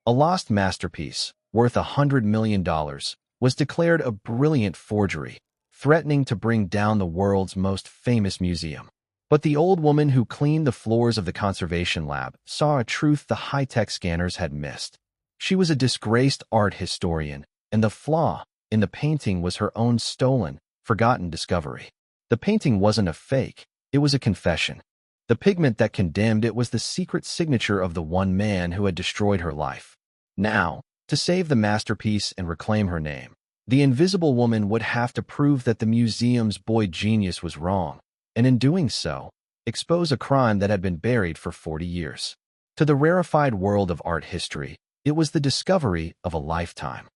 A lost masterpiece, worth $100 million, was declared a brilliant forgery, threatening to bring down the world's most famous museum. But the old woman who cleaned the floors of the conservation lab saw a truth the high-tech scanners had missed. She was a disgraced art historian, and the flaw in the painting was her own stolen, forgotten discovery. The painting wasn't a fake, it was a confession. The pigment that condemned it was the secret signature of the one man who had destroyed her life. Now, to save the masterpiece and reclaim her name, the invisible woman would have to prove that the museum's boy genius was wrong, and in doing so, expose a crime that had been buried for 40 years. To the rarefied world of art history, it was the discovery of a lifetime.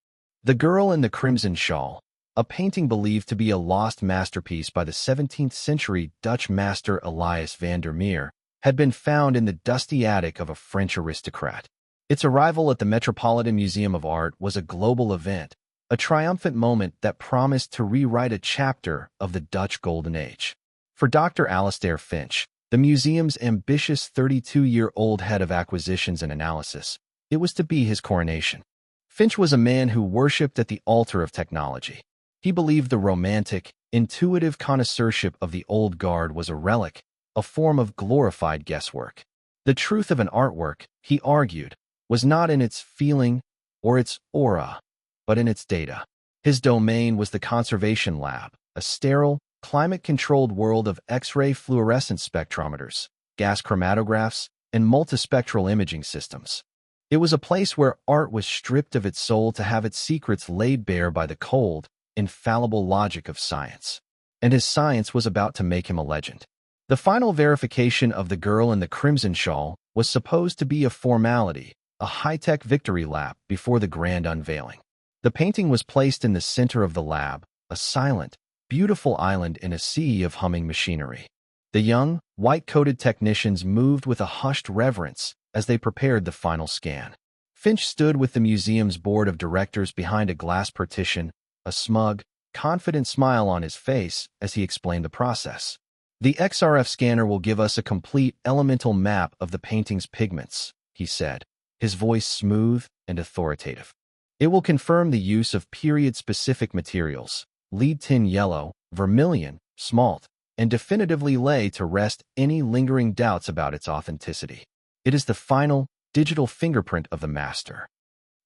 The Girl in the Crimson Shawl, a painting believed to be a lost masterpiece by the 17th-century Dutch master Elias van der Meer, had been found in the dusty attic of a French aristocrat. Its arrival at the Metropolitan Museum of Art was a global event, a triumphant moment that promised to rewrite a chapter of the Dutch Golden Age. For Dr. Alastair Finch, the museum's ambitious 32-year-old head of acquisitions and analysis, it was to be his coronation. Finch was a man who worshipped at the altar of technology. He believed the romantic, intuitive connoisseurship of the old guard was a relic, a form of glorified guesswork. The truth of an artwork, he argued, was not in its feeling or its aura, but in its data. His domain was the conservation lab, a sterile, climate-controlled world of X-ray fluorescence spectrometers, gas chromatographs, and multispectral imaging systems. It was a place where art was stripped of its soul to have its secrets laid bare by the cold, infallible logic of science. And his science was about to make him a legend. The final verification of The Girl in the Crimson Shawl was supposed to be a formality, a high-tech victory lap before the grand unveiling. The painting was placed in the center of the lab, a silent, beautiful island in a sea of humming machinery. The young, white-coated technicians moved with a hushed reverence as they prepared the final scan. Finch stood with the museum's board of directors behind a glass partition, a smug, confident smile on his face as he explained the process. The XRF scanner will give us a complete elemental map of the painting's pigments, he said, his voice smooth and authoritative. It will confirm the use of period-specific materials, lead tin yellow, vermilion, smalt, and definitively lay to rest any lingering doubts about its authenticity. It is the final, digital fingerprint of the master.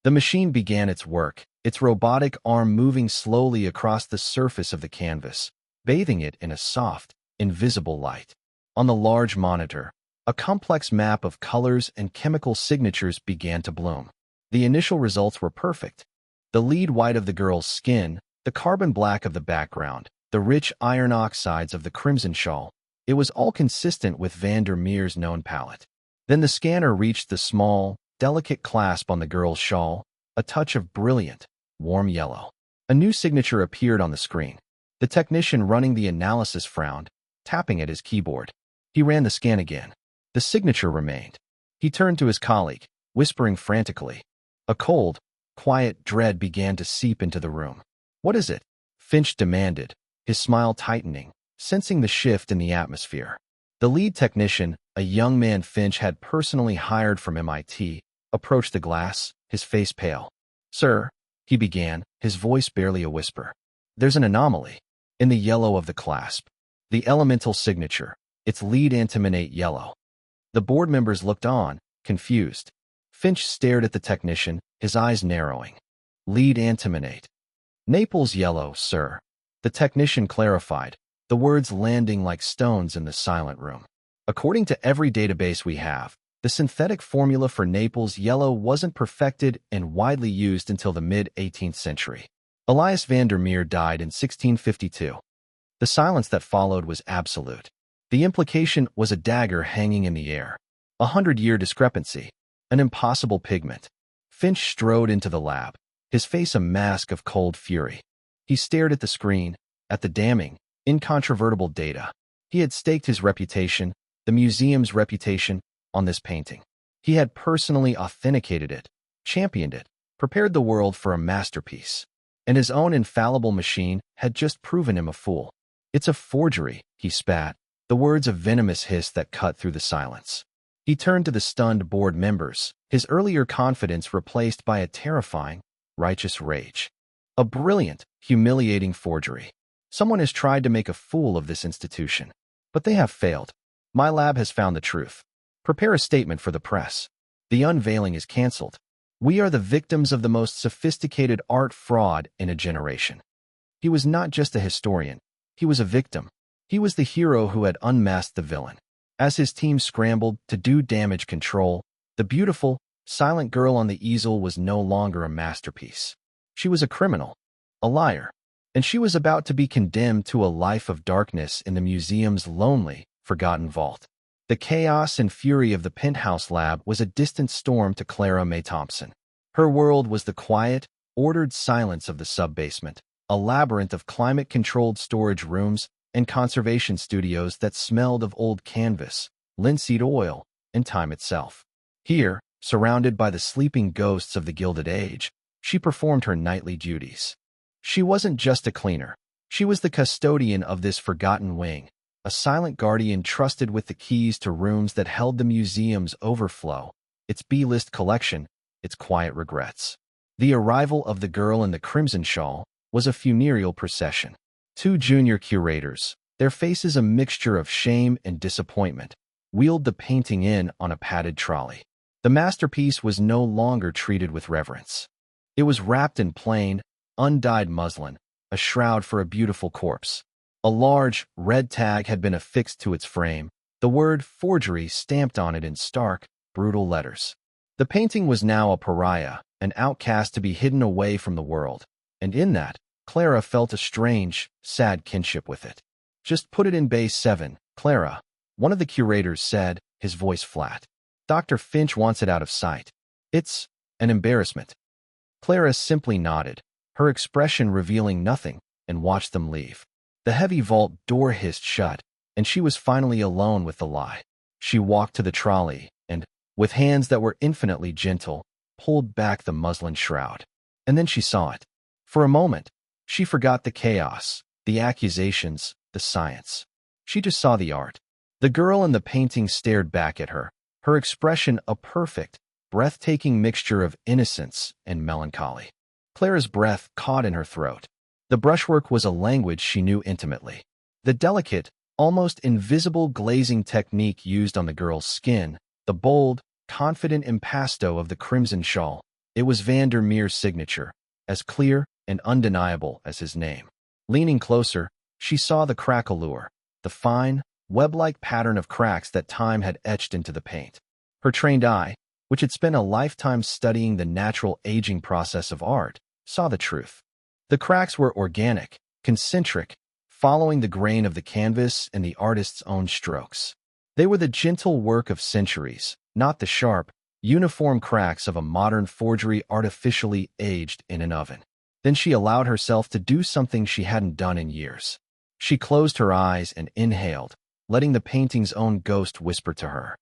The machine began its work, its robotic arm moving slowly across the surface of the canvas, bathing it in a soft, invisible light. On the large monitor, a complex map of colors and chemical signatures began to bloom. The initial results were perfect. The lead white of the girl's skin, the carbon black of the background, the rich iron oxides of the crimson shawl, it was all consistent with van der Meer's known palette. Then the scanner reached the small, delicate clasp on the girl's shawl, a touch of brilliant, warm yellow. A new signature appeared on the screen. The technician running the analysis frowned, tapping at his keyboard. He ran the scan again. The signature remained. He turned to his colleague, whispering frantically. A cold, quiet dread began to seep into the room. "What is it?" Finch demanded, his smile tightening, sensing the shift in the atmosphere. The lead technician, a young man Finch had personally hired from MIT, approached the glass, his face pale. "Sir," he began, his voice barely a whisper. "There's an anomaly. In the yellow of the clasp. The elemental signature, its lead antimonate yellow." The board members looked on, confused. Finch stared at the technician, his eyes narrowing. "Lead antimonate. Naples yellow, sir," the technician clarified, the words landing like stones in the silent room. "According to every database we have, the synthetic formula for Naples yellow wasn't perfected and widely used until the mid-18th century. Elias van der Meer died in 1652. The silence that followed was absolute. The implication was a dagger hanging in the air. 100-year discrepancy. An impossible pigment. Finch strode into the lab, his face a mask of cold fury. He stared at the screen, at the damning, incontrovertible data. He had staked his reputation, the museum's reputation, on this painting. He had personally authenticated it, championed it, prepared the world for a masterpiece. And his own infallible machine had just proven him a fool. "It's a forgery," he spat, the words a venomous hiss that cut through the silence. He turned to the stunned board members, his earlier confidence replaced by a terrifying, righteous rage. A brilliant, humiliating forgery. Someone has tried to make a fool of this institution, but they have failed. My lab has found the truth. Prepare a statement for the press. The unveiling is canceled. We are the victims of the most sophisticated art fraud in a generation. He was not just a historian. He was a victim. He was the hero who had unmasked the villain. As his team scrambled to do damage control, the beautiful, silent girl on the easel was no longer a masterpiece. She was a criminal, a liar, and she was about to be condemned to a life of darkness in the museum's lonely, forgotten vault. The chaos and fury of the penthouse lab was a distant storm to Clara May Thompson. Her world was the quiet, ordered silence of the sub-basement, a labyrinth of climate-controlled storage rooms and conservation studios that smelled of old canvas, linseed oil, and time itself. Here, surrounded by the sleeping ghosts of the Gilded Age, she performed her nightly duties. She wasn't just a cleaner. She was the custodian of this forgotten wing, a silent guardian trusted with the keys to rooms that held the museum's overflow, its B-list collection, its quiet regrets. The arrival of the girl in the crimson shawl was a funereal procession. Two junior curators, their faces a mixture of shame and disappointment, wheeled the painting in on a padded trolley. The masterpiece was no longer treated with reverence. It was wrapped in plain, undyed muslin, a shroud for a beautiful corpse. A large, red tag had been affixed to its frame, the word forgery stamped on it in stark, brutal letters. The painting was now a pariah, an outcast to be hidden away from the world, and in that, Clara felt a strange, sad kinship with it. Just put it in base 7, Clara, one of the curators said, his voice flat. Dr. Finch wants it out of sight. It's an embarrassment. Clara simply nodded, her expression revealing nothing, and watched them leave. The heavy vault door hissed shut, and she was finally alone with the lie. She walked to the trolley and, with hands that were infinitely gentle, pulled back the muslin shroud. And then she saw it. For a moment, she forgot the chaos, the accusations, the science. She just saw the art. The girl in the painting stared back at her, her expression a perfect, breathtaking mixture of innocence and melancholy. Clara's breath caught in her throat. The brushwork was a language she knew intimately. The delicate, almost invisible glazing technique used on the girl's skin, the bold, confident impasto of the crimson shawl, it was Vandermeer's signature, as clear and undeniable as his name. Leaning closer, she saw the craquelure, the fine, web-like pattern of cracks that time had etched into the paint. Her trained eye, which had spent a lifetime studying the natural aging process of art, saw the truth. The cracks were organic, concentric, following the grain of the canvas and the artist's own strokes. They were the gentle work of centuries, not the sharp, uniform cracks of a modern forgery artificially aged in an oven. Then she allowed herself to do something she hadn't done in years. She closed her eyes and inhaled, letting the painting's own ghost whisper to her.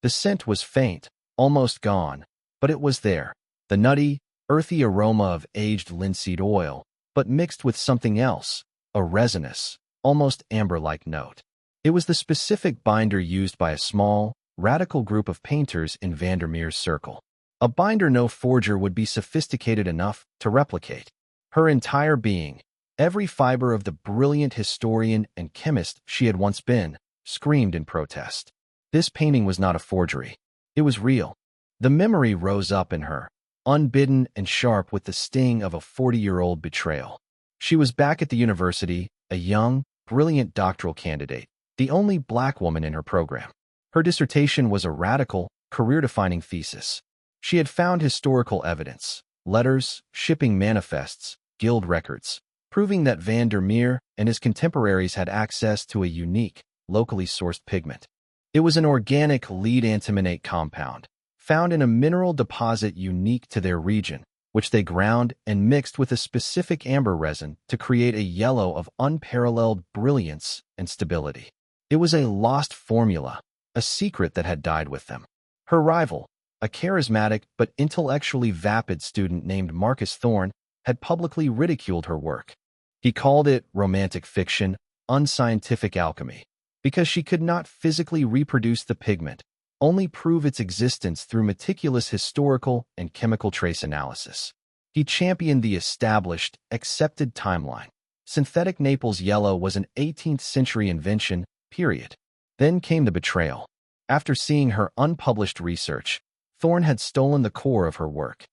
The scent was faint, almost gone, but it was there, the nutty, earthy aroma of aged linseed oil, but mixed with something else, a resinous, almost amber-like note. It was the specific binder used by a small, radical group of painters in Vandermeer's circle. A binder no forger would be sophisticated enough to replicate. Her entire being, every fiber of the brilliant historian and chemist she had once been, screamed in protest. This painting was not a forgery. It was real. The memory rose up in her, unbidden and sharp with the sting of a 40-year-old betrayal. She was back at the university, a young, brilliant doctoral candidate, the only black woman in her program. Her dissertation was a radical, career-defining thesis. She had found historical evidence, letters, shipping manifests, guild records, proving that Vandermeer and his contemporaries had access to a unique, locally sourced pigment. It was an organic lead antimonate compound, found in a mineral deposit unique to their region, which they ground and mixed with a specific amber resin to create a yellow of unparalleled brilliance and stability. It was a lost formula, a secret that had died with them. Her rival, a charismatic but intellectually vapid student named Marcus Thorne, had publicly ridiculed her work. He called it romantic fiction, unscientific alchemy, because she could not physically reproduce the pigment, only prove its existence through meticulous historical and chemical trace analysis. He championed the established, accepted timeline. Synthetic Naples yellow was an 18th-century invention, period. Then came the betrayal. After seeing her unpublished research, Thorne had stolen the core of her work.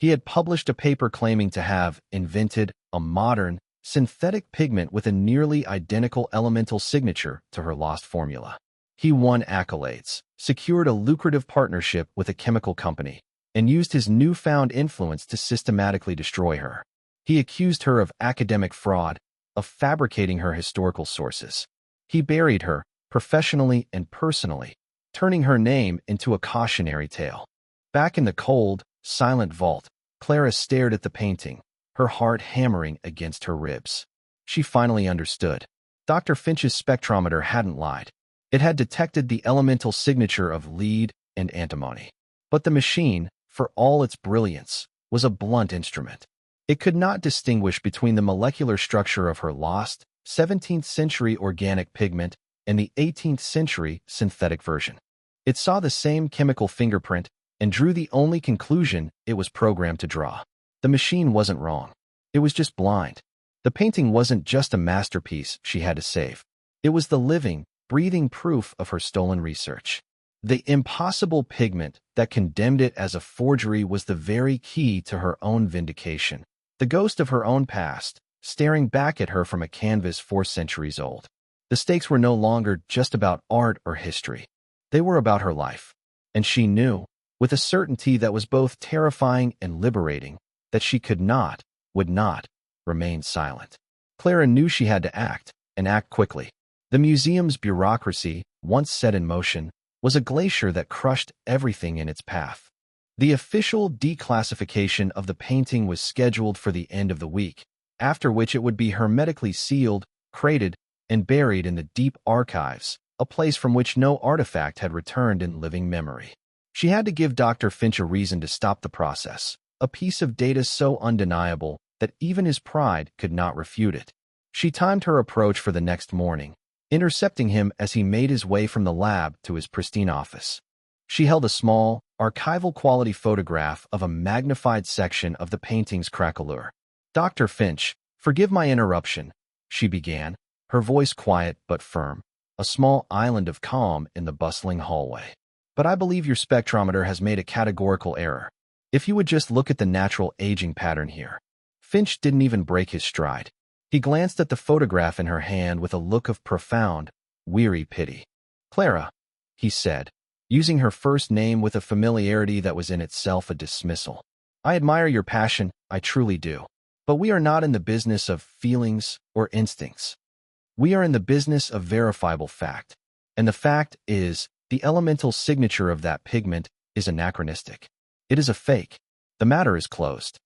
He had published a paper claiming to have invented a modern, synthetic pigment with a nearly identical elemental signature to her lost formula. He won accolades, secured a lucrative partnership with a chemical company, and used his newfound influence to systematically destroy her. He accused her of academic fraud, of fabricating her historical sources. He buried her, professionally and personally, turning her name into a cautionary tale. Back in the cold, silent vault, Clara stared at the painting, her heart hammering against her ribs. She finally understood. Dr. Finch's spectrometer hadn't lied. It had detected the elemental signature of lead and antimony. But the machine, for all its brilliance, was a blunt instrument. It could not distinguish between the molecular structure of her lost, 17th-century organic pigment and the 18th-century synthetic version. It saw the same chemical fingerprint and drew the only conclusion it was programmed to draw. The machine wasn't wrong. It was just blind. The painting wasn't just a masterpiece she had to save. It was the living, breathing proof of her stolen research. The impossible pigment that condemned it as a forgery was the very key to her own vindication. The ghost of her own past, staring back at her from a canvas 4 centuries old. The stakes were no longer just about art or history. They were about her life. And she knew, with a certainty that was both terrifying and liberating, that she would not, remain silent. Clara knew she had to act, and act quickly. The museum's bureaucracy, once set in motion, was a glacier that crushed everything in its path. The official declassification of the painting was scheduled for the end of the week, after which it would be hermetically sealed, crated, and buried in the deep archives, a place from which no artifact had returned in living memory. She had to give Dr. Finch a reason to stop the process, a piece of data so undeniable that even his pride could not refute it. She timed her approach for the next morning, intercepting him as he made his way from the lab to his pristine office. She held a small, archival-quality photograph of a magnified section of the painting's craquelure. "Dr. Finch, forgive my interruption," she began, her voice quiet but firm, a small island of calm in the bustling hallway. "But I believe your spectrometer has made a categorical error. If you would just look at the natural aging pattern here." Finch didn't even break his stride. He glanced at the photograph in her hand with a look of profound, weary pity. "Clara," he said, using her first name with a familiarity that was in itself a dismissal. "I admire your passion, I truly do. But we are not in the business of feelings or instincts. We are in the business of verifiable fact. And the fact is, the elemental signature of that pigment is anachronistic. It is a fake. The matter is closed."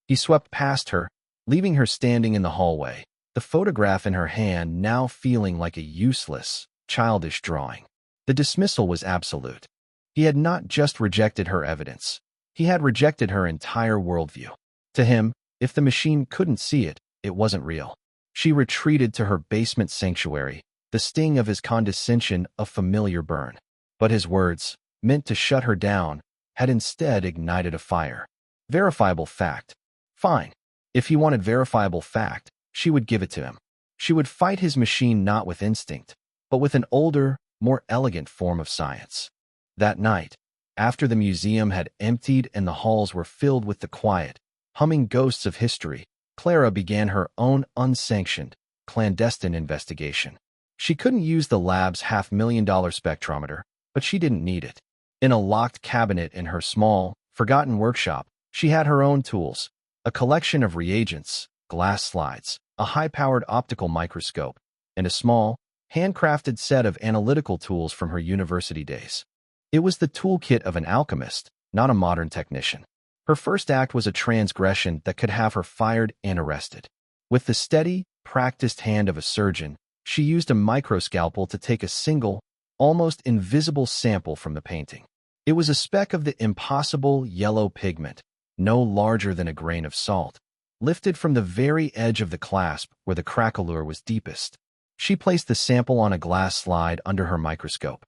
He swept past her, leaving her standing in the hallway, the photograph in her hand now feeling like a useless, childish drawing. The dismissal was absolute. He had not just rejected her evidence. He had rejected her entire worldview. To him, if the machine couldn't see it, it wasn't real. She retreated to her basement sanctuary, the sting of his condescension a familiar burn. But his words, meant to shut her down, had instead ignited a fire. Verifiable fact. Fine. If he wanted verifiable fact, she would give it to him. She would fight his machine not with instinct, but with an older, more elegant form of science. That night, after the museum had emptied and the halls were filled with the quiet, humming ghosts of history, Clara began her own unsanctioned, clandestine investigation. She couldn't use the lab's $500,000 spectrometer, but she didn't need it. In a locked cabinet in her small, forgotten workshop, she had her own tools, a collection of reagents, glass slides, a high-powered optical microscope, and a small, handcrafted set of analytical tools from her university days. It was the toolkit of an alchemist, not a modern technician. Her first act was a transgression that could have her fired and arrested. With the steady, practiced hand of a surgeon, she used a microscalpel to take a single, almost invisible sample from the painting. It was a speck of the impossible yellow pigment, no larger than a grain of salt, lifted from the very edge of the clasp where the craquelure was deepest. She placed the sample on a glass slide under her microscope.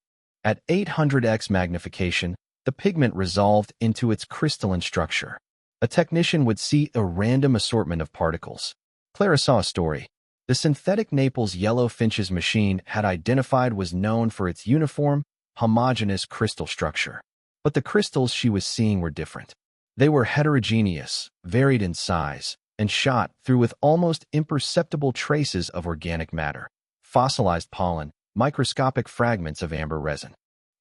At 800x magnification, the pigment resolved into its crystalline structure. A technician would see a random assortment of particles. Clara saw a story. The synthetic Naples yellow finch's machine had identified was known for its uniform, homogeneous crystal structure. But the crystals she was seeing were different. They were heterogeneous, varied in size, and shot through with almost imperceptible traces of organic matter, fossilized pollen, microscopic fragments of amber resin.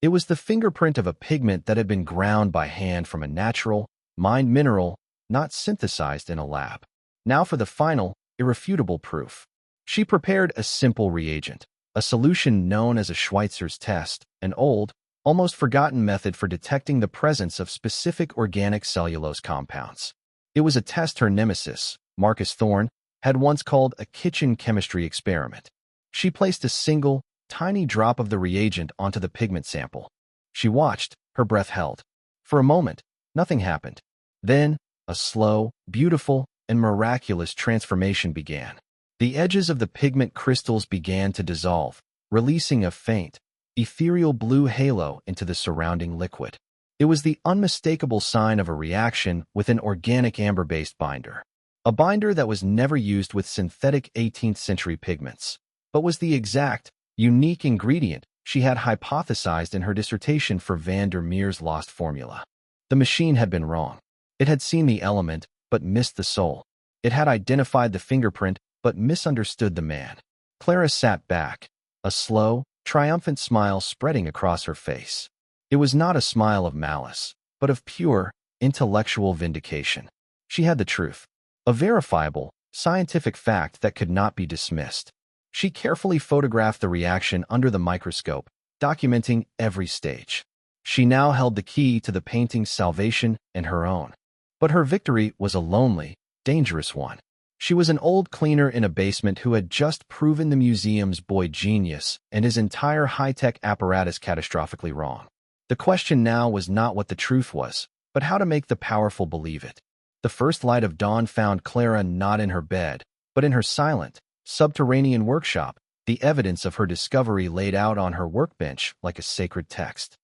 It was the fingerprint of a pigment that had been ground by hand from a natural, mined mineral, not synthesized in a lab. Now for the final, irrefutable proof. She prepared a simple reagent, a solution known as a Schweitzer's test, an old, almost forgotten method for detecting the presence of specific organic cellulose compounds. It was a test her nemesis, Marcus Thorne, had once called a kitchen chemistry experiment. She placed a single, tiny drop of the reagent onto the pigment sample. She watched, her breath held. For a moment, nothing happened. Then, a slow, beautiful, and miraculous transformation began. The edges of the pigment crystals began to dissolve, releasing a faint, ethereal blue halo into the surrounding liquid. It was the unmistakable sign of a reaction with an organic amber-based binder. A binder that was never used with synthetic 18th century pigments, but was the exact, unique ingredient she had hypothesized in her dissertation for van der Meer's lost formula. The machine had been wrong. It had seen the element, but missed the soul. It had identified the fingerprint, but misunderstood the man. Clara sat back, a slow, triumphant smile spreading across her face. It was not a smile of malice, but of pure, intellectual vindication. She had the truth, a verifiable, scientific fact that could not be dismissed. She carefully photographed the reaction under the microscope, documenting every stage. She now held the key to the painting's salvation and her own. But her victory was a lonely, dangerous one. She was an old cleaner in a basement who had just proven the museum's boy genius and his entire high-tech apparatus catastrophically wrong. The question now was not what the truth was, but how to make the powerful believe it. The first light of dawn found Clara not in her bed, but in her silent, subterranean workshop, the evidence of her discovery laid out on her workbench like a sacred text.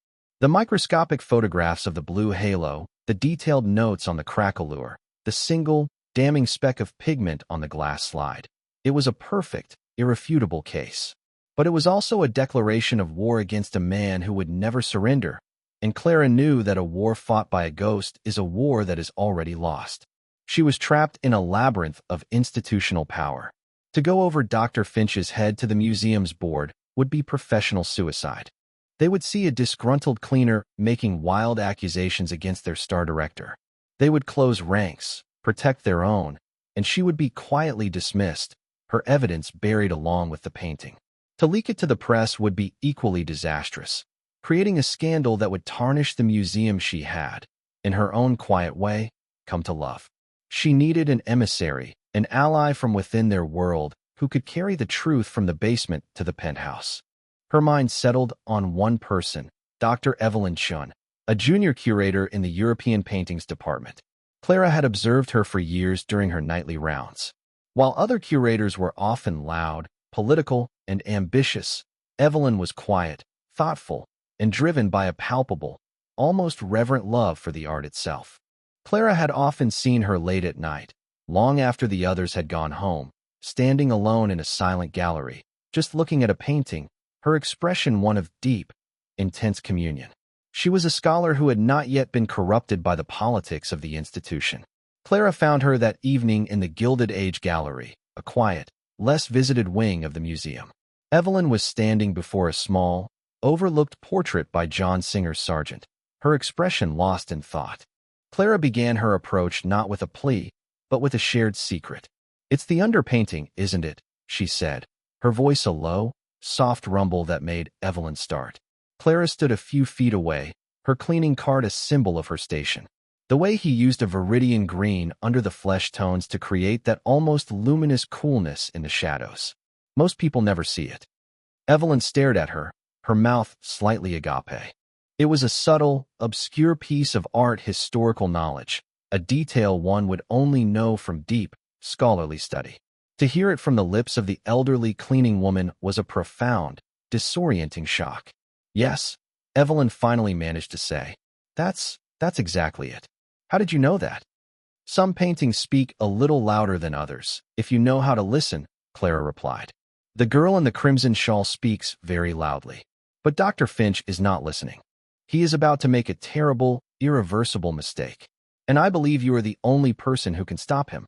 The microscopic photographs of the blue halo, the detailed notes on the craquelure, the single, damning speck of pigment on the glass slide. It was a perfect, irrefutable case. But it was also a declaration of war against a man who would never surrender, and Clara knew that a war fought by a ghost is a war that is already lost. She was trapped in a labyrinth of institutional power. To go over Dr. Finch's head to the museum's board would be professional suicide. They would see a disgruntled cleaner making wild accusations against their star director. They would close ranks, protect their own, and she would be quietly dismissed, her evidence buried along with the painting. To leak it to the press would be equally disastrous, creating a scandal that would tarnish the museum she had, in her own quiet way, come to love. She needed an emissary, an ally from within their world who could carry the truth from the basement to the penthouse. Her mind settled on one person, Dr. Evelyn Chun, a junior curator in the European Paintings Department. Clara had observed her for years during her nightly rounds. While other curators were often loud, political, and ambitious, Evelyn was quiet, thoughtful, and driven by a palpable, almost reverent love for the art itself. Clara had often seen her late at night, long after the others had gone home, standing alone in a silent gallery, just looking at a painting, her expression one of deep, intense communion. She was a scholar who had not yet been corrupted by the politics of the institution. Clara found her that evening in the Gilded Age Gallery, a quiet, less visited wing of the museum. Evelyn was standing before a small, overlooked portrait by John Singer Sargent, her expression lost in thought. Clara began her approach not with a plea, but with a shared secret. "It's the underpainting, isn't it?" she said, her voice a low, soft rumble that made Evelyn start. Clara stood a few feet away, her cleaning card a symbol of her station. The way he used a viridian green under the flesh tones to create that almost luminous coolness in the shadows. Most people never see it. Evelyn stared at her, her mouth slightly agape. It was a subtle, obscure piece of art historical knowledge, a detail one would only know from deep, scholarly study. To hear it from the lips of the elderly cleaning woman was a profound, disorienting shock. "Yes," Evelyn finally managed to say, That's exactly it. How did you know that? Some paintings speak a little louder than others, if you know how to listen, Clara replied. The girl in the crimson shawl speaks very loudly. But Dr. Finch is not listening. He is about to make a terrible, irreversible mistake. And I believe you are the only person who can stop him.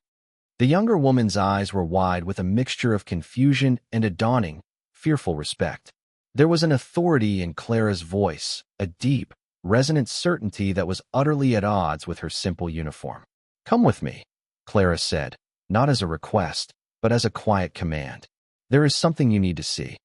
The younger woman's eyes were wide with a mixture of confusion and a dawning, fearful respect. There was an authority in Clara's voice, a deep, resonant certainty that was utterly at odds with her simple uniform. Come with me, Clara said, not as a request, but as a quiet command. There is something you need to see.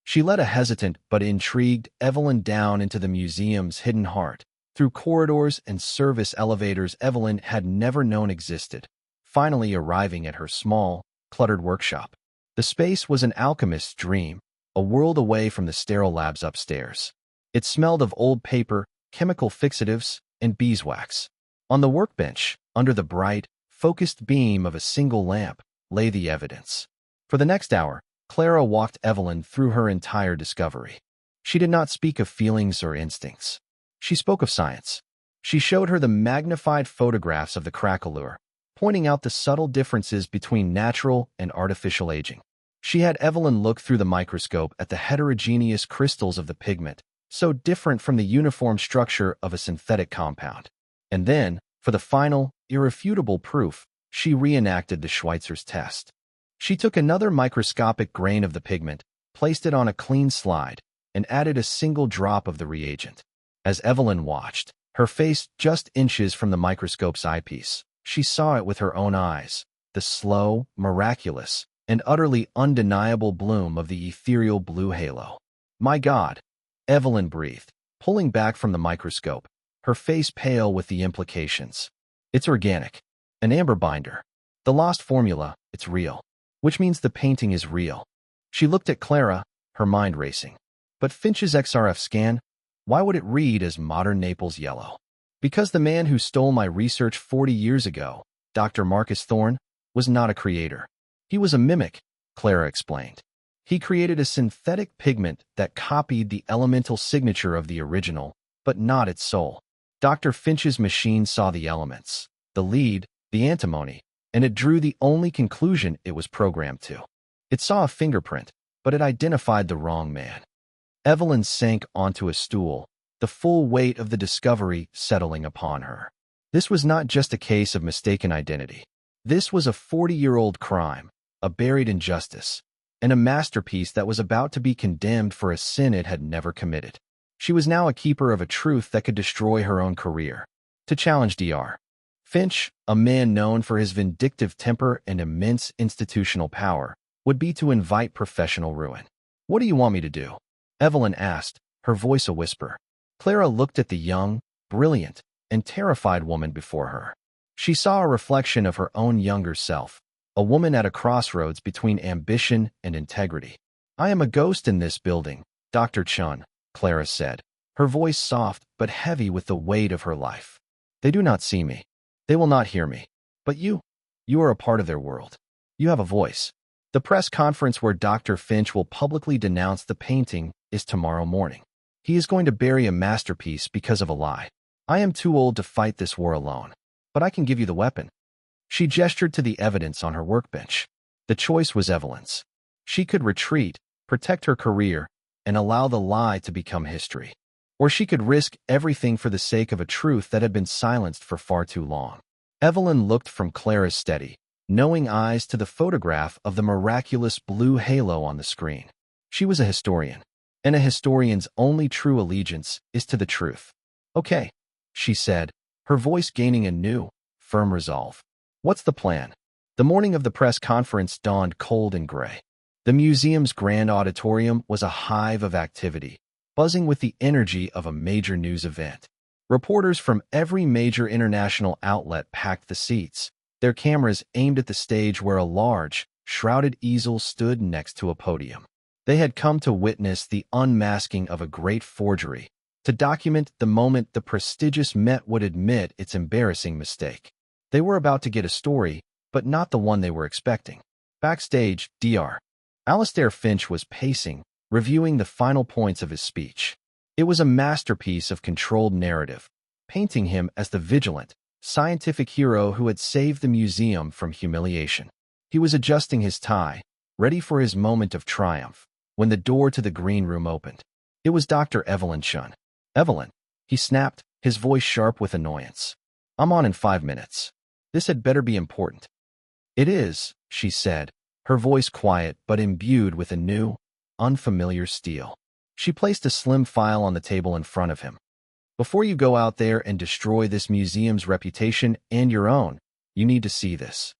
She led a hesitant but intrigued Evelyn down into the museum's hidden heart, through corridors and service elevators Evelyn had never known existed, finally arriving at her small, cluttered workshop. The space was an alchemist's dream, a world away from the sterile labs upstairs. It smelled of old paper, chemical fixatives, and beeswax. On the workbench, under the bright, focused beam of a single lamp, lay the evidence. For the next hour, Clara walked Evelyn through her entire discovery. She did not speak of feelings or instincts. She spoke of science. She showed her the magnified photographs of the crackalure, pointing out the subtle differences between natural and artificial aging. She had Evelyn look through the microscope at the heterogeneous crystals of the pigment, so different from the uniform structure of a synthetic compound. And then, for the final, irrefutable proof, she reenacted the Schweitzer's test. She took another microscopic grain of the pigment, placed it on a clean slide, and added a single drop of the reagent. As Evelyn watched, her face just inches from the microscope's eyepiece, she saw it with her own eyes, the slow, miraculous, and utterly undeniable bloom of the ethereal blue halo. My God, Evelyn breathed, pulling back from the microscope, her face pale with the implications. It's organic. An amber binder. The lost formula, it's real. Which means the painting is real. She looked at Clara, her mind racing. But Finch's XRF scan? Why would it read as modern Naples yellow? Because the man who stole my research 40 years ago, Dr. Marcus Thorne, was not a creator. He was a mimic, Clara explained. He created a synthetic pigment that copied the elemental signature of the original, but not its soul. Dr. Finch's machine saw the elements, the lead, the antimony, and it drew the only conclusion it was programmed to. It saw a fingerprint, but it identified the wrong man. Evelyn sank onto a stool, the full weight of the discovery settling upon her. This was not just a case of mistaken identity. This was a 40-year-old crime, a buried injustice, and a masterpiece that was about to be condemned for a sin it had never committed. She was now a keeper of a truth that could destroy her own career. To challenge Dr. Finch, a man known for his vindictive temper and immense institutional power, would be to invite professional ruin. What do you want me to do? Evelyn asked, her voice a whisper. Clara looked at the young, brilliant, and terrified woman before her. She saw a reflection of her own younger self, a woman at a crossroads between ambition and integrity. I am a ghost in this building, Dr. Chun, Clara said, her voice soft but heavy with the weight of her life. They do not see me. They will not hear me. But you are a part of their world. You have a voice. The press conference where Dr. Finch will publicly denounce the painting is tomorrow morning. He is going to bury a masterpiece because of a lie. I am too old to fight this war alone, but I can give you the weapon. She gestured to the evidence on her workbench. The choice was Evelyn's. She could retreat, protect her career, and allow the lie to become history. Or she could risk everything for the sake of a truth that had been silenced for far too long. Evelyn looked from Clara's steady, knowing eyes to the photograph of the miraculous blue halo on the screen. She was a historian, and a historian's only true allegiance is to the truth. Okay, she said, her voice gaining a new, firm resolve. What's the plan? The morning of the press conference dawned cold and gray. The museum's grand auditorium was a hive of activity, buzzing with the energy of a major news event. Reporters from every major international outlet packed the seats, their cameras aimed at the stage where a large, shrouded easel stood next to a podium. They had come to witness the unmasking of a great forgery, to document the moment the prestigious Met would admit its embarrassing mistake. They were about to get a story, but not the one they were expecting. Backstage, Dr. Alastair Finch was pacing, reviewing the final points of his speech. It was a masterpiece of controlled narrative, painting him as the vigilant, scientific hero who had saved the museum from humiliation. He was adjusting his tie, ready for his moment of triumph, when the door to the green room opened. It was Dr. Evelyn Chun. "Evelyn," he snapped, his voice sharp with annoyance. "I'm on in 5 minutes. This had better be important." "It is," she said, her voice quiet but imbued with a new, unfamiliar steel. She placed a slim file on the table in front of him. "Before you go out there and destroy this museum's reputation and your own, you need to see this."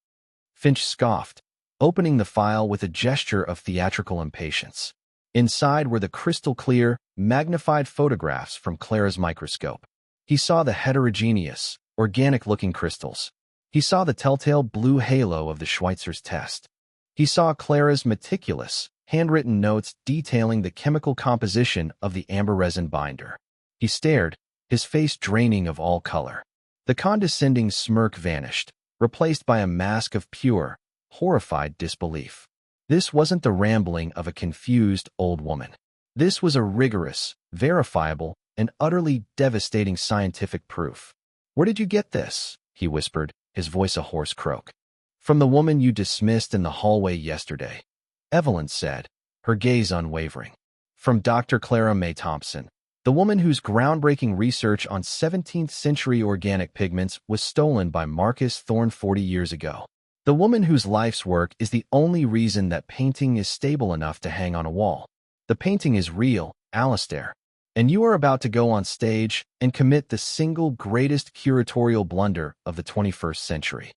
Finch scoffed, opening the file with a gesture of theatrical impatience. Inside were the crystal-clear, magnified photographs from Clara's microscope. He saw the heterogeneous, organic-looking crystals. He saw the telltale blue halo of the Schweitzer's test. He saw Clara's meticulous, handwritten notes detailing the chemical composition of the amber resin binder. He stared, his face draining of all color. The condescending smirk vanished, replaced by a mask of pure, horrified disbelief. This wasn't the rambling of a confused old woman. This was a rigorous, verifiable, and utterly devastating scientific proof. "Where did you get this?" he whispered, his voice a hoarse croak. "From the woman you dismissed in the hallway yesterday," Evelyn said, her gaze unwavering. "From Dr. Clara May Thompson, the woman whose groundbreaking research on 17th-century organic pigments was stolen by Marcus Thorne 40 years ago. The woman whose life's work is the only reason that painting is stable enough to hang on a wall. The painting is real, Alistair, and you are about to go on stage and commit the single greatest curatorial blunder of the 21st century."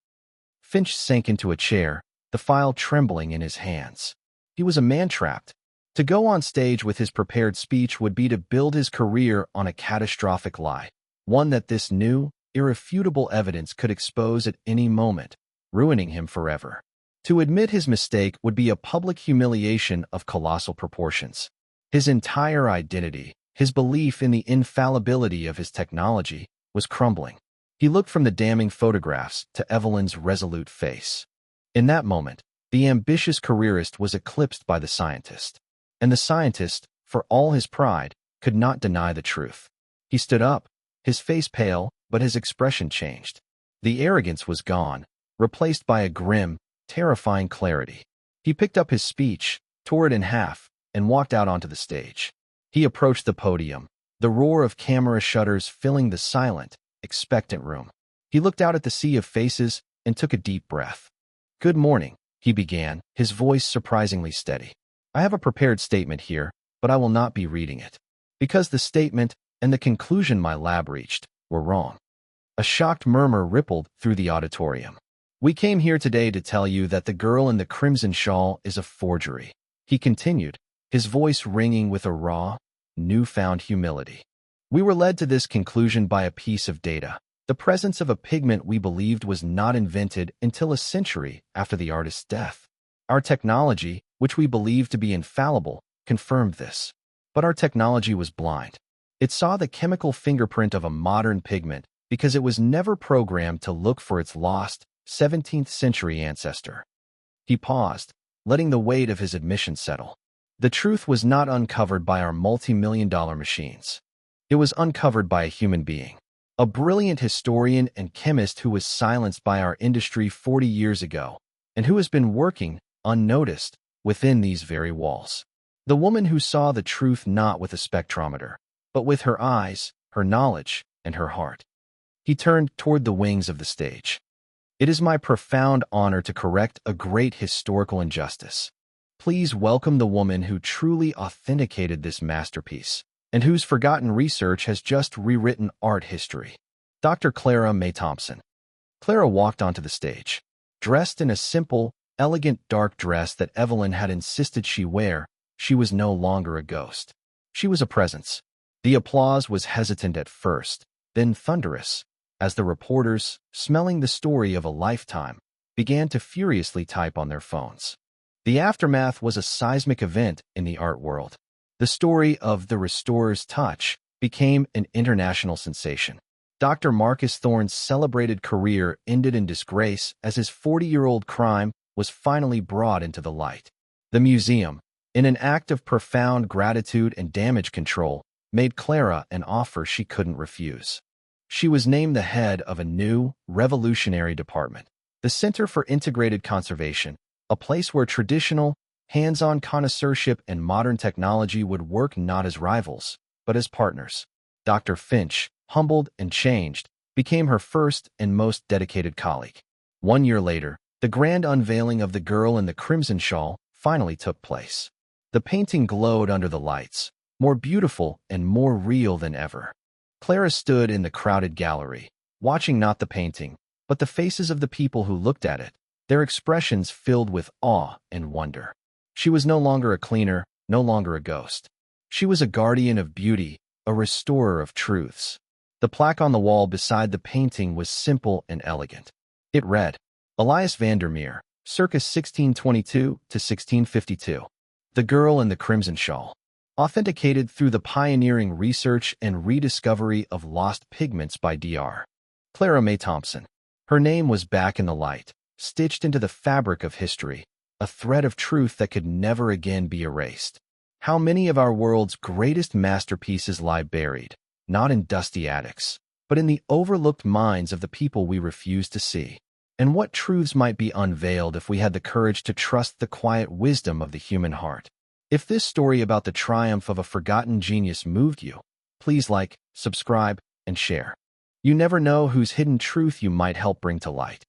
Finch sank into a chair, the file trembling in his hands. He was a man trapped. To go on stage with his prepared speech would be to build his career on a catastrophic lie, one that this new, irrefutable evidence could expose at any moment, ruining him forever. To admit his mistake would be a public humiliation of colossal proportions. His entire identity, his belief in the infallibility of his technology, was crumbling. He looked from the damning photographs to Evelyn's resolute face. In that moment, the ambitious careerist was eclipsed by the scientist. And the scientist, for all his pride, could not deny the truth. He stood up, his face pale, but his expression changed. The arrogance was gone, replaced by a grim, terrifying clarity. He picked up his speech, tore it in half, and walked out onto the stage. He approached the podium, the roar of camera shutters filling the silent, expectant room. He looked out at the sea of faces and took a deep breath. "Good morning," he began, his voice surprisingly steady. "I have a prepared statement here, but I will not be reading it, because the statement and the conclusion my lab reached were wrong." A shocked murmur rippled through the auditorium. "We came here today to tell you that the girl in the crimson shawl is a forgery," he continued, his voice ringing with a raw, newfound humility. "We were led to this conclusion by a piece of data, the presence of a pigment we believed was not invented until a century after the artist's death. Our technology, which we believed to be infallible, confirmed this. But our technology was blind. It saw the chemical fingerprint of a modern pigment because it was never programmed to look for its lost, 17th-century ancestor." He paused, letting the weight of his admission settle. The truth was not uncovered by our multi-million-dollar machines. It was uncovered by a human being, a brilliant historian and chemist who was silenced by our industry 40 years ago, and who has been working, unnoticed, within these very walls. The woman who saw the truth not with a spectrometer, but with her eyes, her knowledge, and her heart. He turned toward the wings of the stage. "It is my profound honor to correct a great historical injustice. Please welcome the woman who truly authenticated this masterpiece, and whose forgotten research has just rewritten art history. Dr. Clara May Thompson." Clara walked onto the stage. Dressed in a simple, elegant dark dress that Evelyn had insisted she wear, she was no longer a ghost. She was a presence. The applause was hesitant at first, then thunderous, as the reporters, smelling the story of a lifetime, began to furiously type on their phones. The aftermath was a seismic event in the art world. The story of the Restorer's Touch became an international sensation. Dr. Marcus Thorne's celebrated career ended in disgrace as his 40-year-old crime was finally brought into the light. The museum, in an act of profound gratitude and damage control, made Clara an offer she couldn't refuse. She was named the head of a new, revolutionary department, the Center for Integrated Conservation, a place where traditional, hands-on connoisseurship and modern technology would work not as rivals, but as partners. Dr. Finch, humbled and changed, became her first and most dedicated colleague. 1 year later, the grand unveiling of The Girl in the Crimson Shawl finally took place. The painting glowed under the lights, more beautiful and more real than ever. Clara stood in the crowded gallery, watching not the painting, but the faces of the people who looked at it, their expressions filled with awe and wonder. She was no longer a cleaner, no longer a ghost. She was a guardian of beauty, a restorer of truths. The plaque on the wall beside the painting was simple and elegant. It read, Elias Vandermeer, circa 1622 to 1652. The Girl in the Crimson Shawl. Authenticated through the pioneering research and rediscovery of lost pigments by Dr. Clara May Thompson. Her name was back in the light, stitched into the fabric of history, a thread of truth that could never again be erased. How many of our world's greatest masterpieces lie buried, not in dusty attics, but in the overlooked minds of the people we refuse to see? And what truths might be unveiled if we had the courage to trust the quiet wisdom of the human heart? If this story about the triumph of a forgotten genius moved you, please like, subscribe, and share. You never know whose hidden truth you might help bring to light.